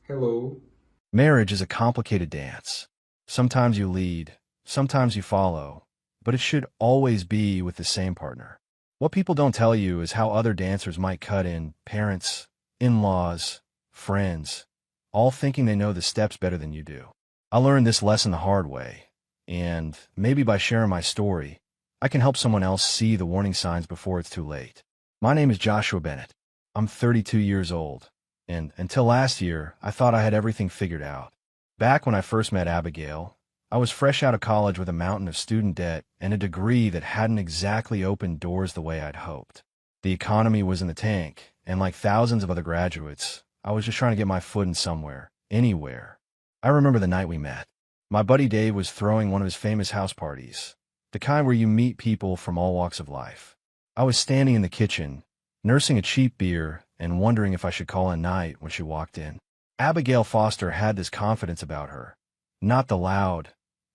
Hello. Marriage is a complicated dance. Sometimes you lead, sometimes you follow, but it should always be with the same partner. What people don't tell you is how other dancers might cut in parents, in-laws, friends, all thinking they know the steps better than you do. I learned this lesson the hard way, and maybe by sharing my story, I can help someone else see the warning signs before it's too late. My name is Joshua Bennett. I'm 32 years old. And until last year, I thought I had everything figured out. Back when I first met Abigail, I was fresh out of college with a mountain of student debt and a degree that hadn't exactly opened doors the way I'd hoped. The economy was in the tank, and like thousands of other graduates, I was just trying to get my foot in somewhere, anywhere. I remember the night we met. My buddy Dave was throwing one of his famous house parties, the kind where you meet people from all walks of life. I was standing in the kitchen, nursing a cheap beer and wondering if I should call a night when she walked in. Abigail Foster had this confidence about her. Not the loud,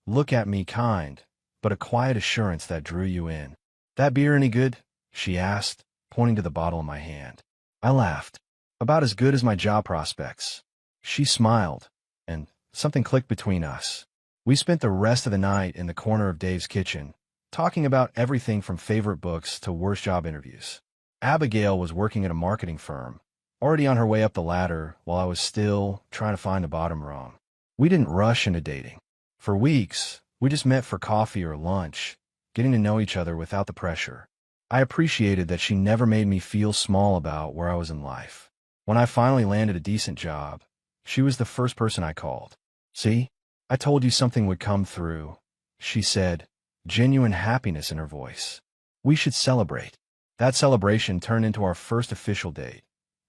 look at me kind, but a quiet assurance that drew you in. That beer any good? She asked, pointing to the bottle in my hand. I laughed. About as good as my job prospects. She smiled, and something clicked between us. We spent the rest of the night in the corner of Dave's kitchen, talking about everything from favorite books to worst job interviews. Abigail was working at a marketing firm, already on her way up the ladder while I was still trying to find the bottom rung. We didn't rush into dating. For weeks, we just met for coffee or lunch, getting to know each other without the pressure. I appreciated that she never made me feel small about where I was in life. When I finally landed a decent job, she was the first person I called. "See, I told you something would come through," she said, genuine happiness in her voice. "We should celebrate." That celebration turned into our first official date,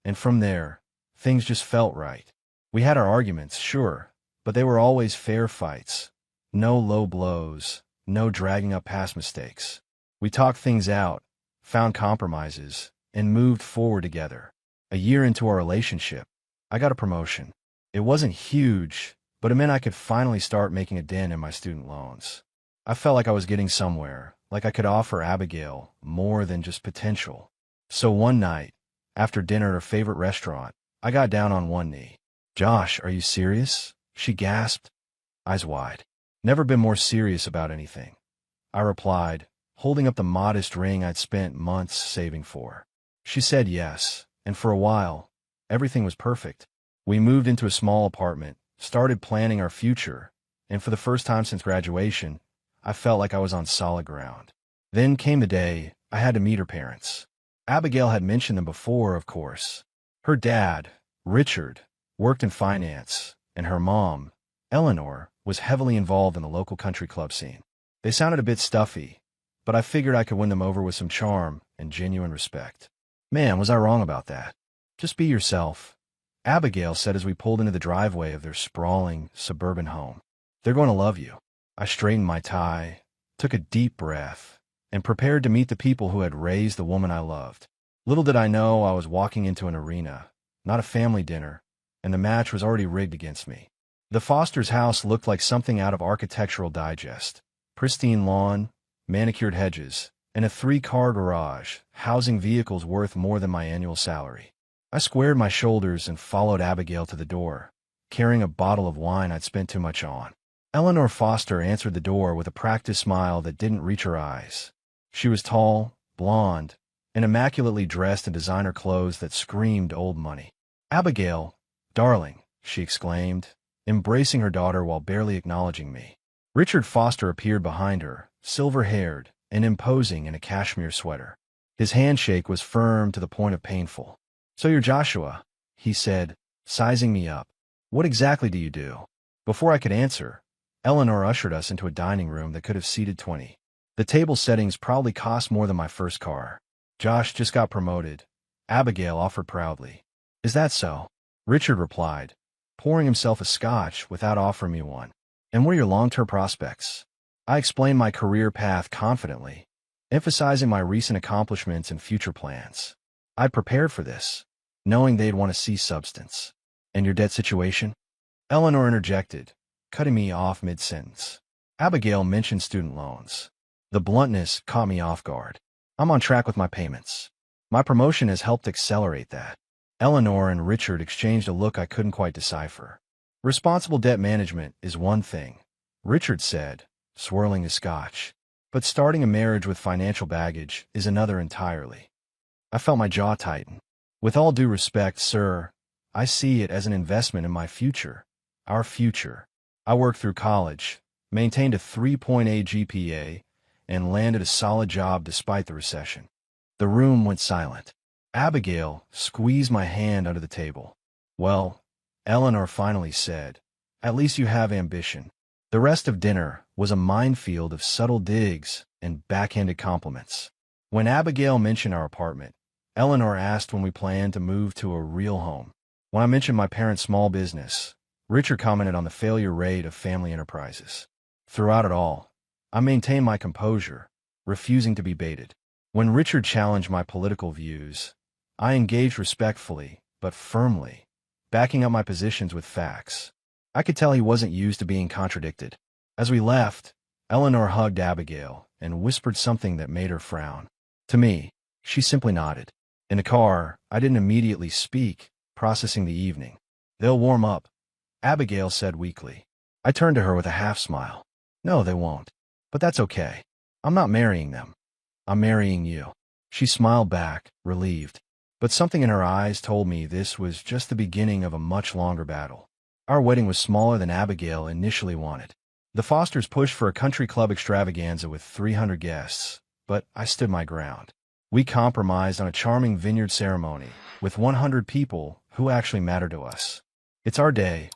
and from there, things just felt right. We had our arguments, sure, but they were always fair fights. No low blows, no dragging up past mistakes. We talked things out, found compromises, and moved forward together. A year into our relationship, I got a promotion. It wasn't huge, but it meant I could finally start making a dent in my student loans. I felt like I was getting somewhere, like I could offer Abigail more than just potential. So one night, after dinner at her favorite restaurant, I got down on one knee. "Josh, are you serious?" she gasped, eyes wide. "Never been more serious about anything," I replied, holding up the modest ring I'd spent months saving for. She said yes, and for a while, everything was perfect. We moved into a small apartment, started planning our future, and for the first time since graduation, I felt like I was on solid ground. Then came the day I had to meet her parents. Abigail had mentioned them before, of course. Her dad, Richard, worked in finance, and her mom, Eleanor, was heavily involved in the local country club scene. They sounded a bit stuffy, but I figured I could win them over with some charm and genuine respect. Man, was I wrong about that. "Just be yourself," Abigail said as we pulled into the driveway of their sprawling suburban home. "They're going to love you." I straightened my tie, took a deep breath, and prepared to meet the people who had raised the woman I loved. Little did I know I was walking into an arena, not a family dinner, and the match was already rigged against me. The Foster's house looked like something out of Architectural Digest. Pristine lawn, manicured hedges, and a 3-car garage, housing vehicles worth more than my annual salary. I squared my shoulders and followed Abigail to the door, carrying a bottle of wine I'd spent too much on. Eleanor Foster answered the door with a practiced smile that didn't reach her eyes. She was tall, blonde, and immaculately dressed in designer clothes that screamed old money. "Abigail, darling," she exclaimed, embracing her daughter while barely acknowledging me. Richard Foster appeared behind her, silver-haired and imposing in a cashmere sweater. His handshake was firm to the point of painful. "So you're Joshua," he said, sizing me up. "What exactly do you do?" Before I could answer, Eleanor ushered us into a dining room that could have seated 20. The table settings probably cost more than my first car. "Josh just got promoted," Abigail offered proudly. "Is that so?" Richard replied, pouring himself a scotch without offering me one. "And what are your long-term prospects?" I explained my career path confidently, emphasizing my recent accomplishments and future plans. I'd prepared for this, knowing they'd want to see substance. "And your debt situation?" Eleanor interjected, cutting me off mid-sentence. Abigail mentioned student loans. The bluntness caught me off guard. "I'm on track with my payments. My promotion has helped accelerate that." Eleanor and Richard exchanged a look I couldn't quite decipher. Responsible debt management is one thing, Richard said, swirling his scotch. But starting a marriage with financial baggage is another entirely. I felt my jaw tighten. With all due respect, sir, I see it as an investment in my future. Our future. I worked through college, maintained a 3.8 GPA, and landed a solid job despite the recession. The room went silent. Abigail squeezed my hand under the table. Well, Eleanor finally said, at least you have ambition. The rest of dinner was a minefield of subtle digs and backhanded compliments. When Abigail mentioned our apartment, Eleanor asked when we planned to move to a real home. When I mentioned my parents' small business, Richard commented on the failure rate of family enterprises. Throughout it all, I maintained my composure, refusing to be baited. When Richard challenged my political views, I engaged respectfully, but firmly, backing up my positions with facts. I could tell he wasn't used to being contradicted. As we left, Eleanor hugged Abigail and whispered something that made her frown. To me, she simply nodded. In the car, I didn't immediately speak, processing the evening. They'll warm up, Abigail said weakly. I turned to her with a half-smile. No, they won't. But that's okay. I'm not marrying them. I'm marrying you. She smiled back, relieved. But something in her eyes told me this was just the beginning of a much longer battle. Our wedding was smaller than Abigail initially wanted. The Fosters pushed for a country club extravaganza with 300 guests, but I stood my ground. We compromised on a charming vineyard ceremony with 100 people who actually mattered to us. It's our day,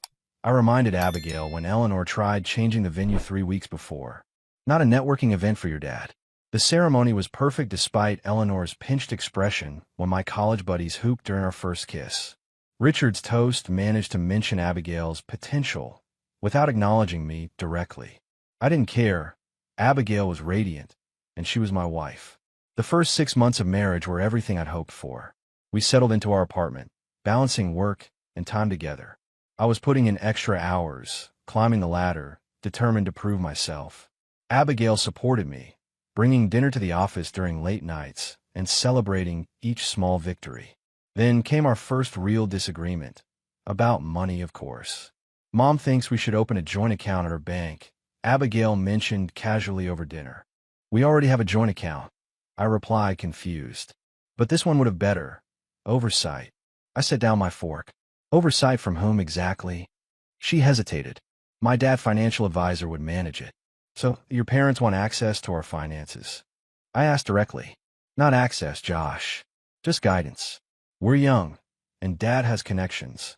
I reminded Abigail when Eleanor tried changing the venue 3 weeks before. Not a networking event for your dad. The ceremony was perfect despite Eleanor's pinched expression when my college buddies hooped during our first kiss. Richard's toast managed to mention Abigail's potential without acknowledging me directly. I didn't care. Abigail was radiant, and she was my wife. The first 6 months of marriage were everything I'd hoped for. We settled into our apartment, balancing work and time together. I was putting in extra hours, climbing the ladder, determined to prove myself. Abigail supported me, bringing dinner to the office during late nights and celebrating each small victory. Then came our first real disagreement. About money, of course. Mom thinks we should open a joint account at her bank, Abigail mentioned casually over dinner. We already have a joint account, I replied, confused. But this one would have better. Oversight. I set down my fork. Oversight from whom exactly? She hesitated. My dad's financial advisor would manage it. So, your parents want access to our finances? I asked directly. Not access, Josh. Just guidance. We're young, and Dad has connections.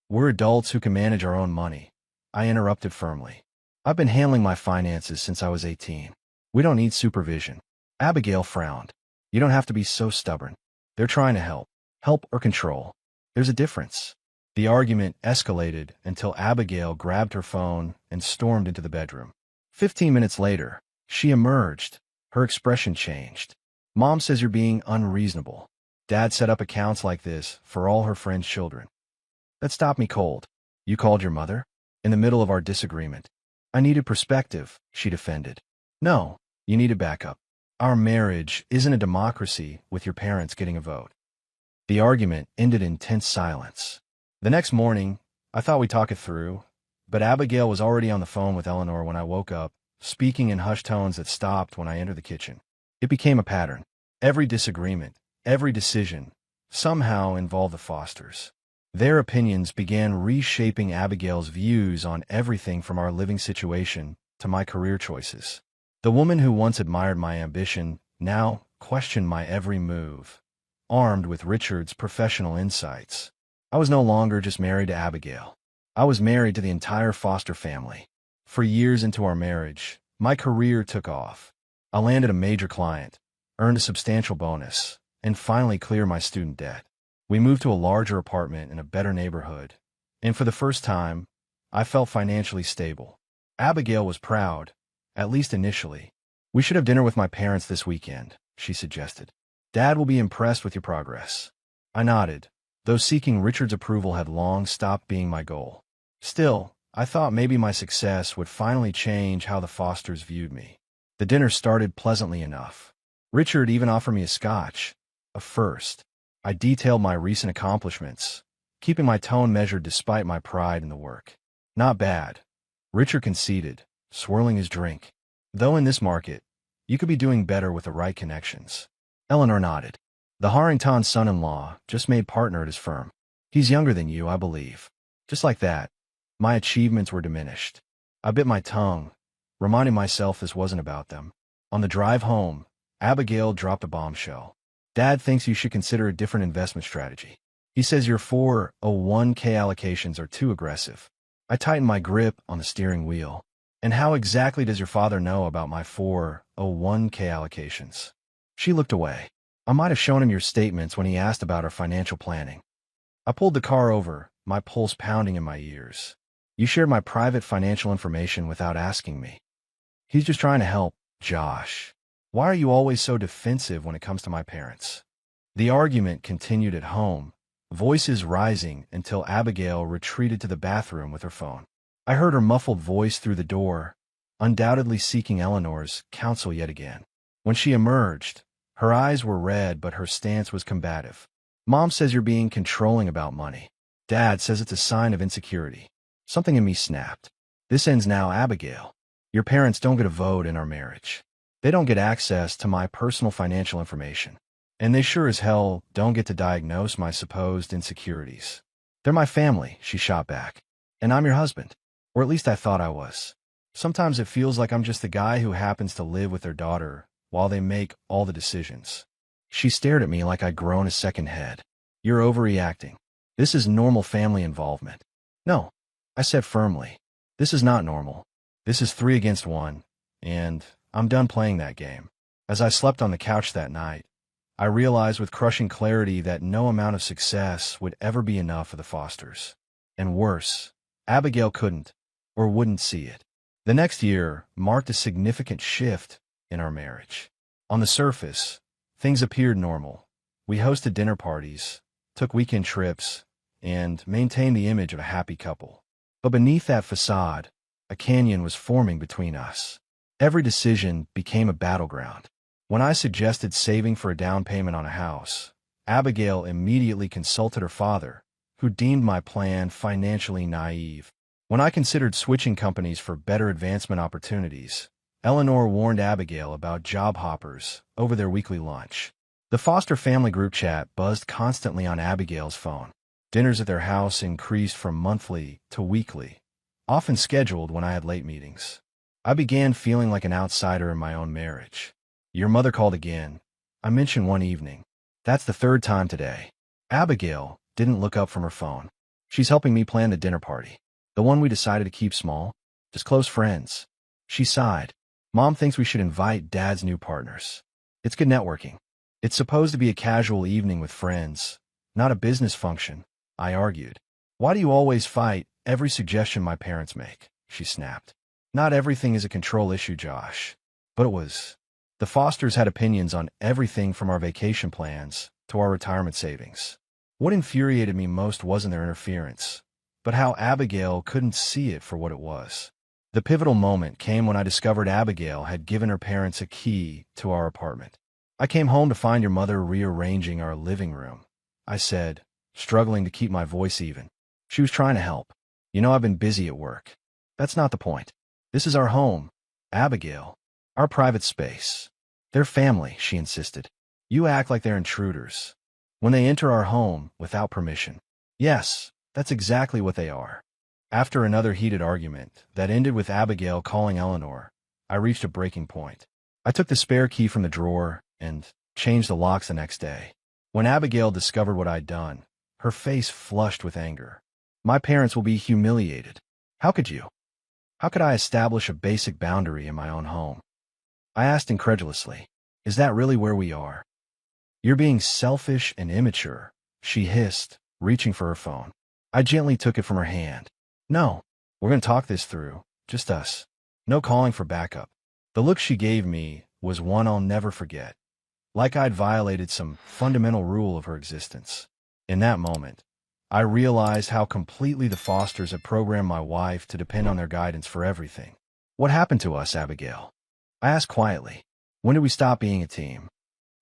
We're adults who can manage our own money. I interrupted firmly. I've been handling my finances since I was 18. We don't need supervision. Abigail frowned. You don't have to be so stubborn. They're trying to help. Help or control. There's a difference. The argument escalated until Abigail grabbed her phone and stormed into the bedroom. 15 minutes later, she emerged. Her expression changed. Mom says you're being unreasonable. Dad set up accounts like this for all her friends' children. That stopped me cold. You called your mother? In the middle of our disagreement. I needed perspective, she defended. No, you needed backup. Our marriage isn't a democracy with your parents getting a vote. The argument ended in tense silence. The next morning, I thought we'd talk it through, but Abigail was already on the phone with Eleanor when I woke up, speaking in hushed tones that stopped when I entered the kitchen. It became a pattern. Every disagreement, every decision, somehow involved the Fosters. Their opinions began reshaping Abigail's views on everything from our living situation to my career choices. The woman who once admired my ambition now questioned my every move. Armed with Richard's professional insights, I was no longer just married to Abigail. I was married to the entire Foster family. For years into our marriage, my career took off. I landed a major client, earned a substantial bonus, and finally cleared my student debt. We moved to a larger apartment in a better neighborhood, and for the first time, I felt financially stable. Abigail was proud, at least initially. We should have dinner with my parents this weekend, she suggested. Dad will be impressed with your progress. I nodded, though seeking Richard's approval had long stopped being my goal. Still, I thought maybe my success would finally change how the Fosters viewed me. The dinner started pleasantly enough. Richard even offered me a scotch, a first. I detailed my recent accomplishments, keeping my tone measured despite my pride in the work. Not bad, Richard conceded, swirling his drink. Though in this market, you could be doing better with the right connections. Eleanor nodded. The Harrington's son-in-law just made partner at his firm. He's younger than you, I believe. Just like that, my achievements were diminished. I bit my tongue, reminding myself this wasn't about them. On the drive home, Abigail dropped a bombshell. Dad thinks you should consider a different investment strategy. He says your 401k allocations are too aggressive. I tightened my grip on the steering wheel. And how exactly does your father know about my 401k allocations? She looked away. I might have shown him your statements when he asked about our financial planning. I pulled the car over, my pulse pounding in my ears. You shared my private financial information without asking me. He's just trying to help, Josh. Why are you always so defensive when it comes to my parents? The argument continued at home, voices rising until Abigail retreated to the bathroom with her phone. I heard her muffled voice through the door, undoubtedly seeking Eleanor's counsel yet again. When she emerged, her eyes were red, but her stance was combative. Mom says you're being controlling about money. Dad says it's a sign of insecurity. Something in me snapped. This ends now, Abigail. Your parents don't get a vote in our marriage. They don't get access to my personal financial information. And they sure as hell don't get to diagnose my supposed insecurities. They're my family, she shot back. And I'm your husband. Or at least I thought I was. Sometimes it feels like I'm just the guy who happens to live with their daughter while they make all the decisions. She stared at me like I'd grown a second head. You're overreacting. This is normal family involvement. No, I said firmly. This is not normal. This is 3 against 1, and I'm done playing that game. As I slept on the couch that night, I realized with crushing clarity that no amount of success would ever be enough for the Fosters. And worse, Abigail couldn't, or wouldn't see it. The next year marked a significant shift in our marriage. On the surface, things appeared normal. We hosted dinner parties, took weekend trips, and maintained the image of a happy couple. But beneath that facade, a canyon was forming between us. Every decision became a battleground. When I suggested saving for a down payment on a house, Abigail immediately consulted her father, who deemed my plan financially naive. When I considered switching companies for better advancement opportunities, Eleanor warned Abigail about job hoppers over their weekly lunch. The Foster family group chat buzzed constantly on Abigail's phone. Dinners at their house increased from monthly to weekly, often scheduled when I had late meetings. I began feeling like an outsider in my own marriage. Your mother called again. I mentioned one evening. That's the 3rd time today. Abigail didn't look up from her phone. She's helping me plan the dinner party. The one we decided to keep small, just close friends. She sighed. Mom thinks we should invite Dad's new partners. It's good networking. It's supposed to be a casual evening with friends, not a business function, I argued. Why do you always fight every suggestion my parents make? She snapped. Not everything is a control issue, Josh. But it was. The Fosters had opinions on everything from our vacation plans to our retirement savings. What infuriated me most wasn't their interference, but how Abigail couldn't see it for what it was. The pivotal moment came when I discovered Abigail had given her parents a key to our apartment. I came home to find your mother rearranging our living room, I said, struggling to keep my voice even. She was trying to help. You know, I've been busy at work. That's not the point. This is our home, Abigail, our private space. They're family, she insisted. You act like they're intruders when they enter our home without permission. Yes, that's exactly what they are. After another heated argument that ended with Abigail calling Eleanor, I reached a breaking point. I took the spare key from the drawer and changed the locks the next day. When Abigail discovered what I'd done, her face flushed with anger. My parents will be humiliated. How could you? How could I establish a basic boundary in my own home? I asked incredulously. Is that really where we are? You're being selfish and immature, she hissed, reaching for her phone. I gently took it from her hand. No, we're going to talk this through, just us. No calling for backup. The look she gave me was one I'll never forget, like I'd violated some fundamental rule of her existence. In that moment, I realized how completely the Fosters had programmed my wife to depend on their guidance for everything. What happened to us, Abigail? I asked quietly. When did we stop being a team?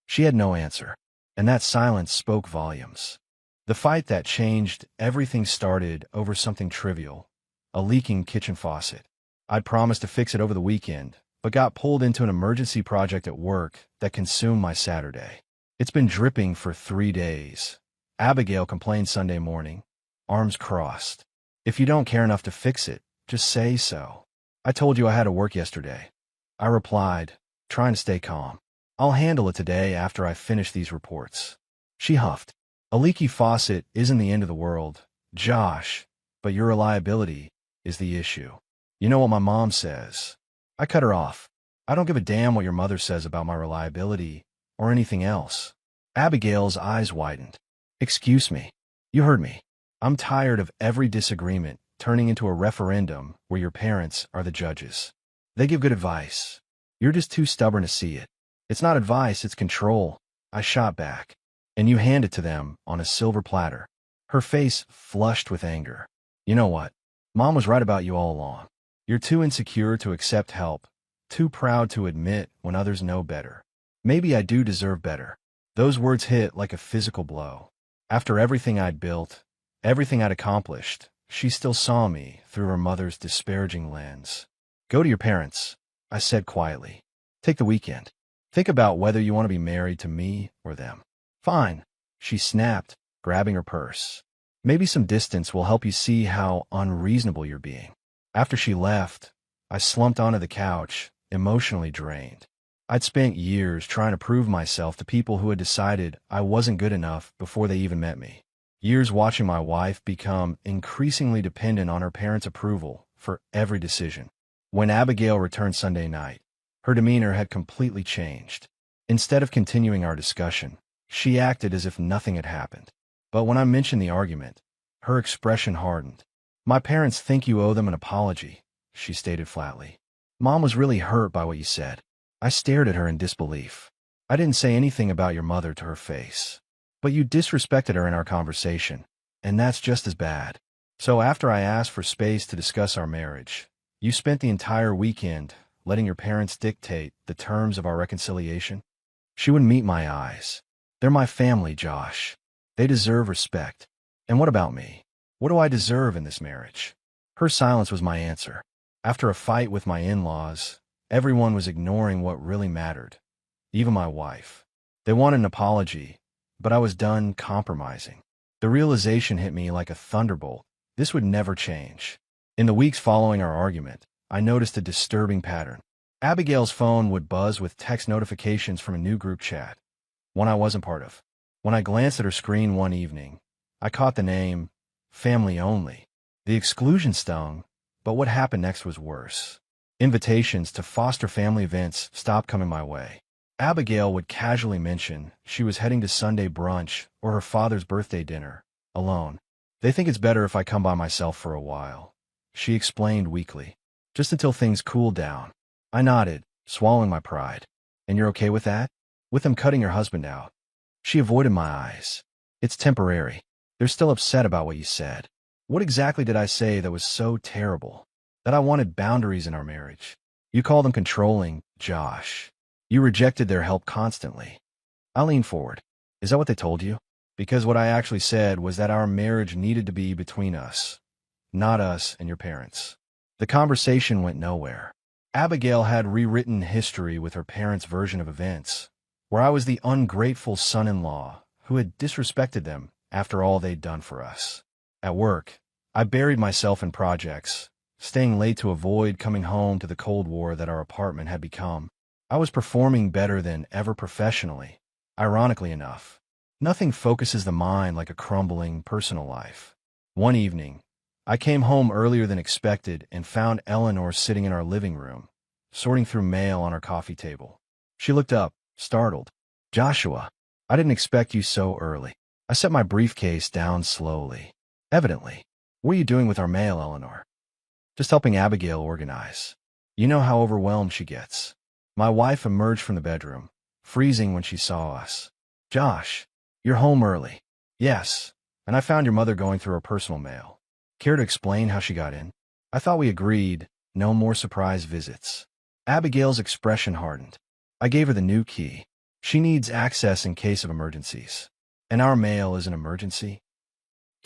She had no answer. And that silence spoke volumes. The fight that changed everything started over something trivial, a leaking kitchen faucet. I'd promised to fix it over the weekend, but got pulled into an emergency project at work that consumed my Saturday. It's been dripping for 3 days. Abigail complained Sunday morning, arms crossed. If you don't care enough to fix it, just say so. I told you I had to work yesterday. I replied, trying to stay calm. I'll handle it today after I finish these reports. She huffed. A leaky faucet isn't the end of the world, Josh, but your reliability is the issue. You know what my mom says. I cut her off. I don't give a damn what your mother says about my reliability or anything else. Abigail's eyes widened. Excuse me. You heard me. I'm tired of every disagreement turning into a referendum where your parents are the judges. They give good advice. You're just too stubborn to see it. It's not advice, it's control. I shot back. And you hand it to them on a silver platter. Her face flushed with anger. You know what? Mom was right about you all along. You're too insecure to accept help, too proud to admit when others know better. Maybe I do deserve better. Those words hit like a physical blow. After everything I'd built, everything I'd accomplished, she still saw me through her mother's disparaging lens. Go to your parents, I said quietly. Take the weekend. Think about whether you want to be married to me or them. Fine, she snapped, grabbing her purse. Maybe some distance will help you see how unreasonable you're being. After she left, I slumped onto the couch, emotionally drained. I'd spent years trying to prove myself to people who had decided I wasn't good enough before they even met me. Years watching my wife become increasingly dependent on her parents' approval for every decision. When Abigail returned Sunday night, her demeanor had completely changed. Instead of continuing our discussion, she acted as if nothing had happened. But when I mentioned the argument, her expression hardened. My parents think you owe them an apology, she stated flatly. Mom was really hurt by what you said. I stared at her in disbelief. I didn't say anything about your mother to her face. But you disrespected her in our conversation, and that's just as bad. So after I asked for space to discuss our marriage, you spent the entire weekend letting your parents dictate the terms of our reconciliation? She wouldn't meet my eyes. They're my family, Josh. They deserve respect. And what about me? What do I deserve in this marriage? Her silence was my answer. After a fight with my in-laws, everyone was ignoring what really mattered. Even my wife. They wanted an apology, but I was done compromising. The realization hit me like a thunderbolt. This would never change. In the weeks following our argument, I noticed a disturbing pattern. Abigail's phone would buzz with text notifications from a new group chat, one I wasn't part of. When I glanced at her screen one evening, I caught the name, Family Only. The exclusion stung, but what happened next was worse. Invitations to foster family events stopped coming my way. Abigail would casually mention she was heading to Sunday brunch or her father's birthday dinner, alone. They think it's better if I come by myself for a while, she explained weakly. Just until things cooled down. I nodded, swallowing my pride. And you're okay with that? With them cutting your husband out? She avoided my eyes. It's temporary. They're still upset about what you said. What exactly did I say that was so terrible? That I wanted boundaries in our marriage. You call them controlling, Josh. You rejected their help constantly. I leaned forward. Is that what they told you? Because what I actually said was that our marriage needed to be between us, not us and your parents. The conversation went nowhere. Abigail had rewritten history with her parents' version of events, where I was the ungrateful son-in-law who had disrespected them after all they'd done for us. At work, I buried myself in projects, staying late to avoid coming home to the Cold War that our apartment had become. I was performing better than ever professionally. Ironically enough, nothing focuses the mind like a crumbling personal life. One evening, I came home earlier than expected and found Eleanor sitting in our living room, sorting through mail on our coffee table. She looked up, startled. Joshua, I didn't expect you so early. I set my briefcase down slowly. Evidently. What are you doing with our mail, Eleanor? Just helping Abigail organize. You know how overwhelmed she gets. My wife emerged from the bedroom, freezing when she saw us. Josh, you're home early. Yes, and I found your mother going through her personal mail. Care to explain how she got in? I thought we agreed, no more surprise visits. Abigail's expression hardened. I gave her the new key. She needs access in case of emergencies. And our mail is an emergency?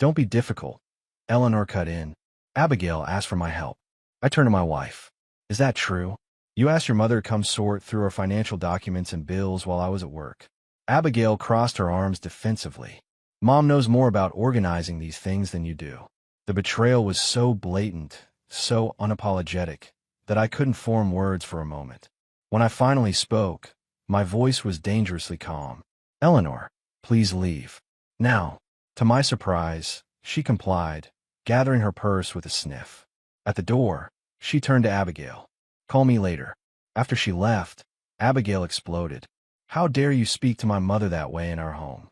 Don't be difficult. Eleanor cut in. Abigail asked for my help. I turned to my wife. Is that true? You asked your mother to come sort through our financial documents and bills while I was at work. Abigail crossed her arms defensively. Mom knows more about organizing these things than you do. The betrayal was so blatant, so unapologetic, that I couldn't form words for a moment. When I finally spoke, my voice was dangerously calm. Eleanor, please leave. Now. To my surprise, she complied, gathering her purse with a sniff. At the door, she turned to Abigail. Call me later. After she left, Abigail exploded. How dare you speak to my mother that way in our home?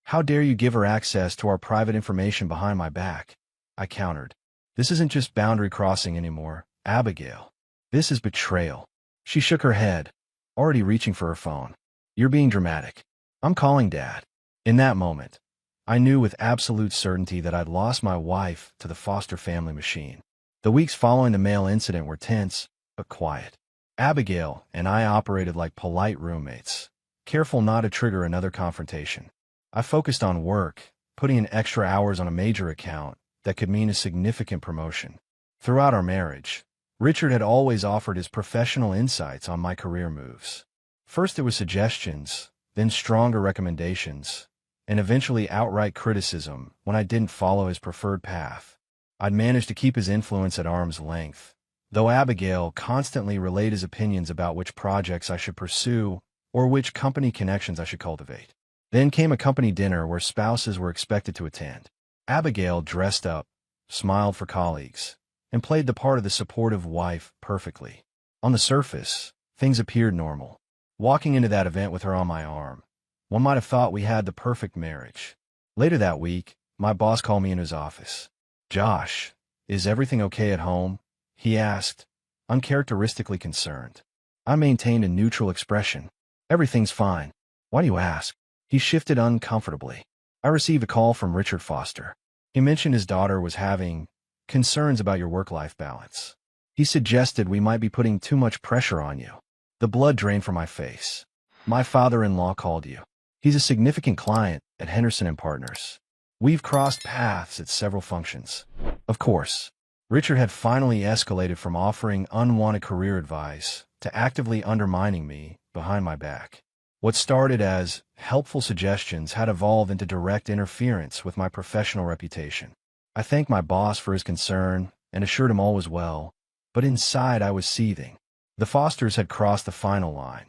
How dare you give her access to our private information behind my back? I countered. This isn't just boundary crossing anymore, Abigail. This is betrayal. She shook her head, already reaching for her phone. You're being dramatic. I'm calling Dad. In that moment, I knew with absolute certainty that I'd lost my wife to the foster family machine. The weeks following the mail incident were tense, but quiet. Abigail and I operated like polite roommates, careful not to trigger another confrontation. I focused on work, putting in extra hours on a major account that could mean a significant promotion. Throughout our marriage, Richard had always offered his professional insights on my career moves. First it was suggestions, then stronger recommendations, and eventually outright criticism when I didn't follow his preferred path. I'd managed to keep his influence at arm's length, though Abigail constantly relayed his opinions about which projects I should pursue or which company connections I should cultivate. Then came a company dinner where spouses were expected to attend. Abigail dressed up, smiled for colleagues, and played the part of the supportive wife perfectly. On the surface, things appeared normal. Walking into that event with her on my arm, one might have thought we had the perfect marriage. Later that week, my boss called me in his office. Josh, is everything okay at home? He asked, uncharacteristically concerned. I maintained a neutral expression. Everything's fine. Why do you ask? He shifted uncomfortably. I received a call from Richard Foster. He mentioned his daughter was having concerns about your work-life balance. He suggested we might be putting too much pressure on you. The blood drained from my face. My father-in-law called you. He's a significant client at Henderson & Partners. We've crossed paths at several functions. Of course, Richard had finally escalated from offering unwanted career advice to actively undermining me behind my back. What started as helpful suggestions had evolved into direct interference with my professional reputation. I thanked my boss for his concern and assured him all was well, but inside I was seething. The Fosters had crossed the final line,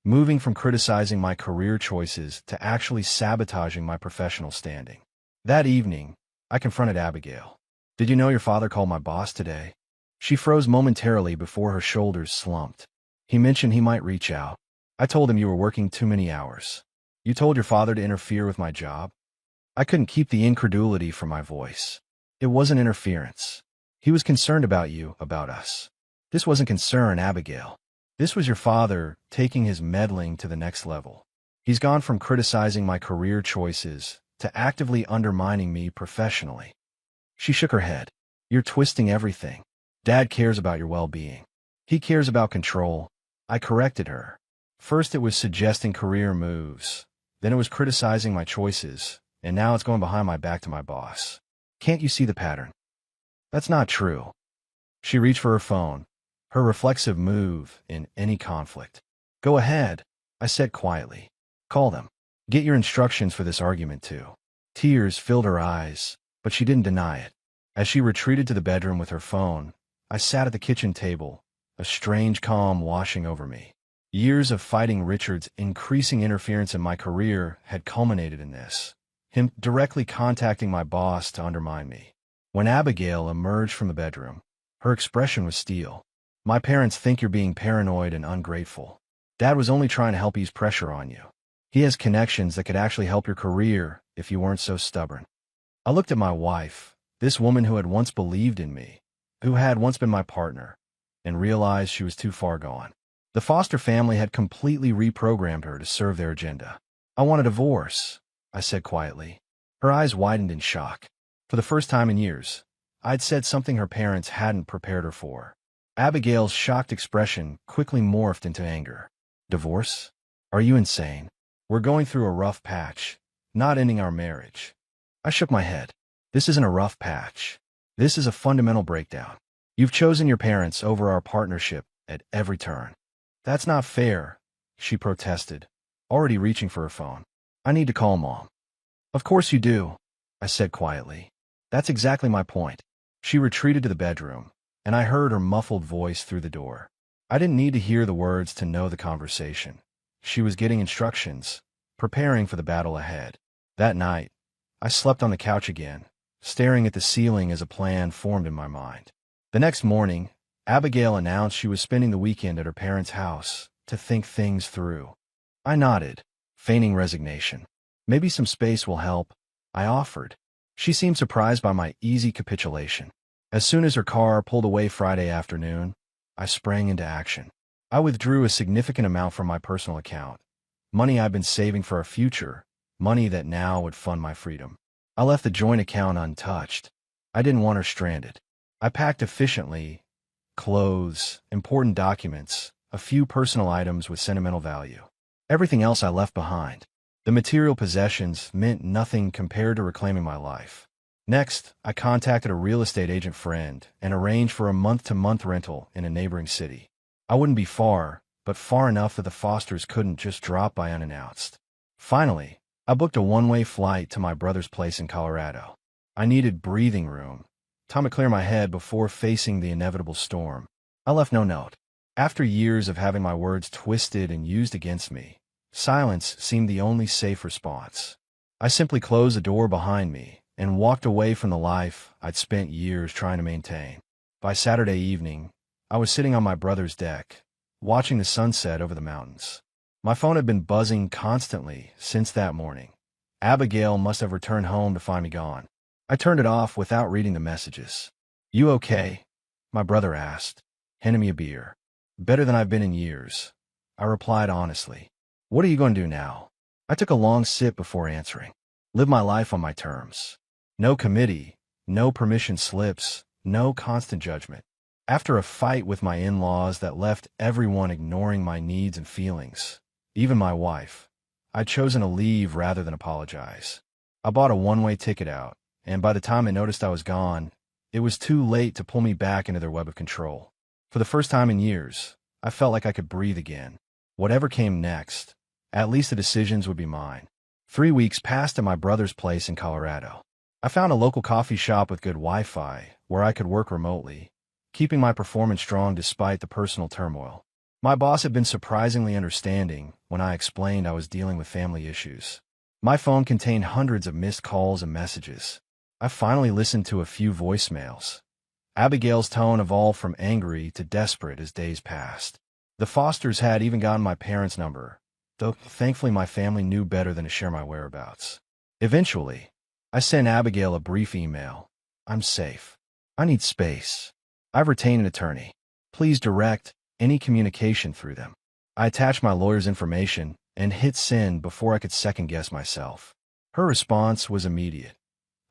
moving from criticizing my career choices to actually sabotaging my professional standing. That evening, I confronted Abigail. Did you know your father called my boss today? She froze momentarily before her shoulders slumped. He mentioned he might reach out. I told him you were working too many hours. You told your father to interfere with my job? I couldn't keep the incredulity from my voice. It wasn't interference. He was concerned about you, about us. This wasn't concern, Abigail. This was your father taking his meddling to the next level. He's gone from criticizing my career choices to actively undermining me professionally. She shook her head. You're twisting everything. Dad cares about your well-being. He cares about control. I corrected her. First it was suggesting career moves, then it was criticizing my choices, and now it's going behind my back to my boss. Can't you see the pattern? That's not true. She reached for her phone, her reflexive move in any conflict. Go ahead, I said quietly. Call them. Get your instructions for this argument too. Tears filled her eyes, but she didn't deny it. As she retreated to the bedroom with her phone, I sat at the kitchen table, a strange calm washing over me. Years of fighting Richard's increasing interference in my career had culminated in this, him directly contacting my boss to undermine me. When Abigail emerged from the bedroom, her expression was steel. My parents think you're being paranoid and ungrateful. Dad was only trying to help ease pressure on you. He has connections that could actually help your career if you weren't so stubborn. I looked at my wife, this woman who had once believed in me, who had once been my partner, and realized she was too far gone. The Foster family had completely reprogrammed her to serve their agenda. I want a divorce, I said quietly. Her eyes widened in shock. For the first time in years, I'd said something her parents hadn't prepared her for. Abigail's shocked expression quickly morphed into anger. Divorce? Are you insane? We're going through a rough patch, not ending our marriage. I shook my head. This isn't a rough patch. This is a fundamental breakdown. You've chosen your parents over our partnership at every turn. That's not fair, she protested, already reaching for her phone. I need to call Mom. Of course you do, I said quietly. That's exactly my point. She retreated to the bedroom, and I heard her muffled voice through the door. I didn't need to hear the words to know the conversation. She was getting instructions, preparing for the battle ahead. That night, I slept on the couch again, staring at the ceiling as a plan formed in my mind. The next morning, Abigail announced she was spending the weekend at her parents' house to think things through. I nodded, feigning resignation. Maybe some space will help, I offered. She seemed surprised by my easy capitulation. As soon as her car pulled away Friday afternoon, I sprang into action. I withdrew a significant amount from my personal account, money I'd been saving for a future, money that now would fund my freedom. I left the joint account untouched. I didn't want her stranded. I packed efficiently: clothes, important documents, a few personal items with sentimental value. Everything else I left behind. The material possessions meant nothing compared to reclaiming my life. Next, I contacted a real estate agent friend and arranged for a month-to-month rental in a neighboring city. I wouldn't be far, but far enough that the Fosters couldn't just drop by unannounced. Finally, I booked a one-way flight to my brother's place in Colorado. I needed breathing room, time to clear my head before facing the inevitable storm. I left no note. After years of having my words twisted and used against me, silence seemed the only safe response. I simply closed the door behind me and walked away from the life I'd spent years trying to maintain. By Saturday evening, I was sitting on my brother's deck, watching the sunset over the mountains. My phone had been buzzing constantly since that morning. Abigail must have returned home to find me gone. I turned it off without reading the messages. "You okay?" my brother asked, handing me a beer. "Better than I've been in years," I replied honestly. "What are you going to do now?" I took a long sip before answering. "Live my life on my terms. No committee, no permission slips, no constant judgment." After a fight with my in-laws that left everyone ignoring my needs and feelings, even my wife, I'd chosen to leave rather than apologize. I bought a one-way ticket out, and by the time I noticed I was gone, it was too late to pull me back into their web of control. For the first time in years, I felt like I could breathe again. Whatever came next, at least the decisions would be mine. 3 weeks passed at my brother's place in Colorado. I found a local coffee shop with good Wi-Fi where I could work remotely, keeping my performance strong despite the personal turmoil. My boss had been surprisingly understanding when I explained I was dealing with family issues. My phone contained hundreds of missed calls and messages. I finally listened to a few voicemails. Abigail's tone evolved from angry to desperate as days passed. The Fosters had even gotten my parents' number, though thankfully my family knew better than to share my whereabouts. Eventually, I sent Abigail a brief email. "I'm safe. I need space. I've retained an attorney. Please direct any communication through them." I attached my lawyer's information and hit send before I could second-guess myself. Her response was immediate.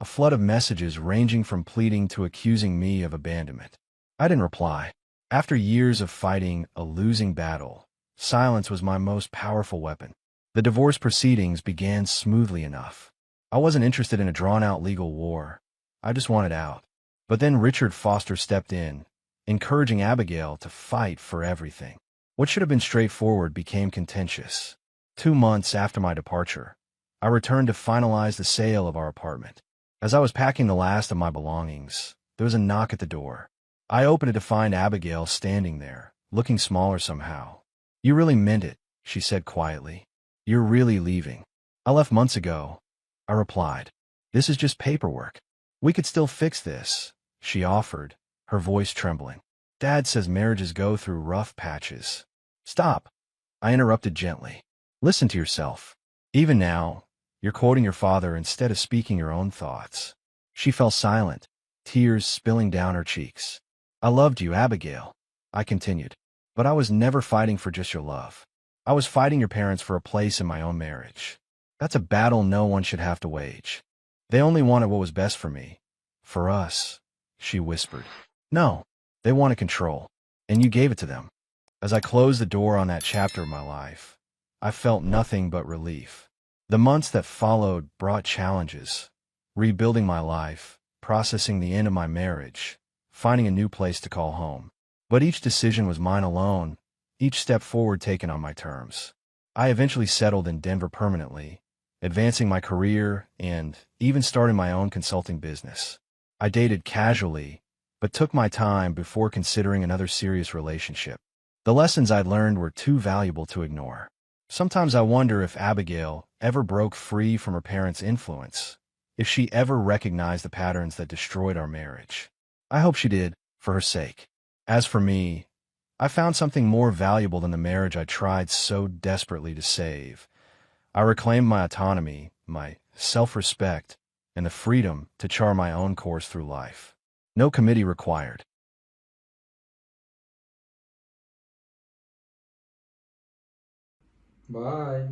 A flood of messages ranging from pleading to accusing me of abandonment. I didn't reply. After years of fighting a losing battle, silence was my most powerful weapon. The divorce proceedings began smoothly enough. I wasn't interested in a drawn-out legal war. I just wanted out. But then Richard Foster stepped in, encouraging Abigail to fight for everything. What should have been straightforward became contentious. 2 months after my departure, I returned to finalize the sale of our apartment. As I was packing the last of my belongings, there was a knock at the door. I opened it to find Abigail standing there, looking smaller somehow. "You really meant it," she said quietly. "You're really leaving." "I left months ago," I replied. "This is just paperwork. We could still fix this," she offered, her voice trembling. "Dad says marriages go through rough patches." "Stop," I interrupted gently. "Listen to yourself. Even now, you're quoting your father instead of speaking your own thoughts." She fell silent, tears spilling down her cheeks. "I loved you, Abigail," I continued, "but I was never fighting for just your love. I was fighting your parents for a place in my own marriage. That's a battle no one should have to wage. They only wanted what was best for me. For us," she whispered. "No, they wanted control, and you gave it to them." As I closed the door on that chapter of my life, I felt nothing but relief. The months that followed brought challenges, rebuilding my life, processing the end of my marriage, finding a new place to call home. But each decision was mine alone, each step forward taken on my terms. I eventually settled in Denver permanently, advancing my career and even starting my own consulting business. I dated casually, but took my time before considering another serious relationship. The lessons I'd learned were too valuable to ignore. Sometimes I wonder if Abigail ever broke free from her parents' influence, if she ever recognized the patterns that destroyed our marriage. I hope she did, for her sake. As for me, I found something more valuable than the marriage I tried so desperately to save. I reclaimed my autonomy, my self-respect, and the freedom to chart my own course through life. No committee required. Bye.